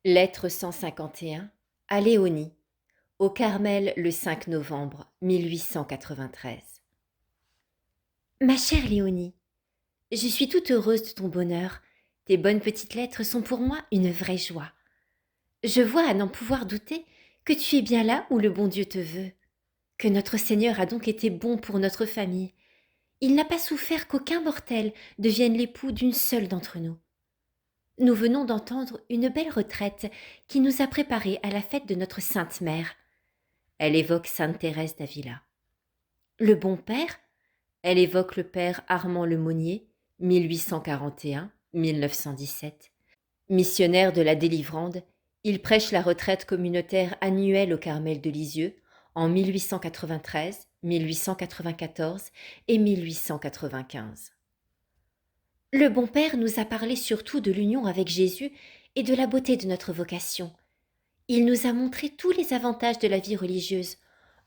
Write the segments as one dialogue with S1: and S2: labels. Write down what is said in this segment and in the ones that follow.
S1: Lettre 151 à Léonie, au Carmel le 5 novembre 1893. Ma chère Léonie, je suis toute heureuse de ton bonheur. Tes bonnes petites lettres sont pour moi une vraie joie. Je vois à n'en pouvoir douter que tu es bien là où le bon Dieu te veut, que notre Seigneur a donc été bon pour notre famille. Il n'a pas souffert qu'aucun mortel devienne l'époux d'une seule d'entre nous. Nous venons d'entendre une belle retraite qui nous a préparés à la fête de notre Sainte Mère. Elle évoque Sainte Thérèse d'Avila. Le bon père, elle évoque le père Armand Lemonnier, 1841-1917. Missionnaire de la Délivrande, il prêche la retraite communautaire annuelle au Carmel de Lisieux en 1893, 1894 et 1895. Le bon père nous a parlé surtout de l'union avec Jésus et de la beauté de notre vocation. Il nous a montré tous les avantages de la vie religieuse,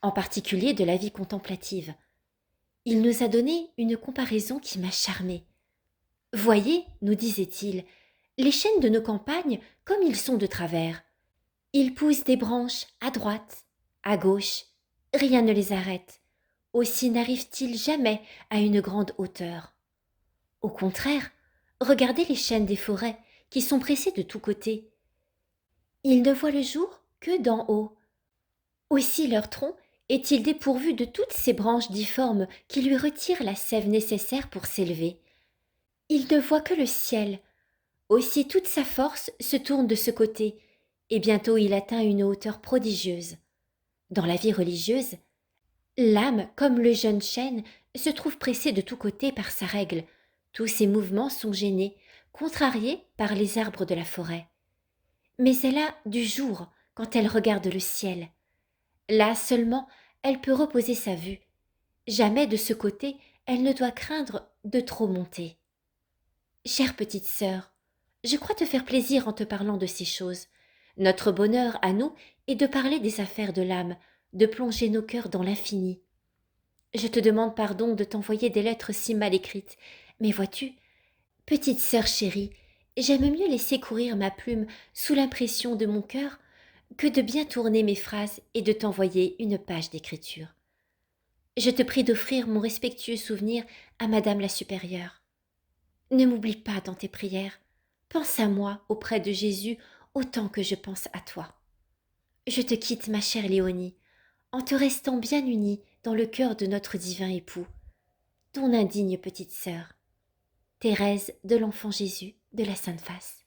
S1: en particulier de la vie contemplative. Il nous a donné une comparaison qui m'a charmée. Voyez, nous disait-il, les chênes de nos campagnes comme ils sont de travers. Ils poussent des branches à droite, à gauche, rien ne les arrête. Aussi n'arrivent-ils jamais à une grande hauteur. Au contraire, regardez les chênes des forêts qui sont pressés de tous côtés. Ils ne voient le jour que d'en haut. Aussi leur tronc est-il dépourvu de toutes ces branches difformes qui lui retirent la sève nécessaire pour s'élever. Il ne voit que le ciel. Aussi toute sa force se tourne de ce côté, et bientôt il atteint une hauteur prodigieuse. Dans la vie religieuse, l'âme, comme le jeune chêne, se trouve pressée de tous côtés par sa règle. Tous ses mouvements sont gênés, contrariés par les arbres de la forêt. Mais elle a du jour quand elle regarde le ciel. Là seulement elle peut reposer sa vue. Jamais de ce côté elle ne doit craindre de trop monter. Chère petite sœur, je crois te faire plaisir en te parlant de ces choses. Notre bonheur à nous est de parler des affaires de l'âme, de plonger nos cœurs dans l'infini. Je te demande pardon de t'envoyer des lettres si mal écrites, mais vois-tu, petite sœur chérie, j'aime mieux laisser courir ma plume sous l'impression de mon cœur que de bien tourner mes phrases et de t'envoyer une page d'écriture. Je te prie d'offrir mon respectueux souvenir à Madame la supérieure. Ne m'oublie pas dans tes prières. Pense à moi auprès de Jésus autant que je pense à toi. Je te quitte, ma chère Léonie, en te restant bien unie dans le cœur de notre divin époux, ton indigne petite sœur, Thérèse de l'Enfant Jésus de la Sainte Face.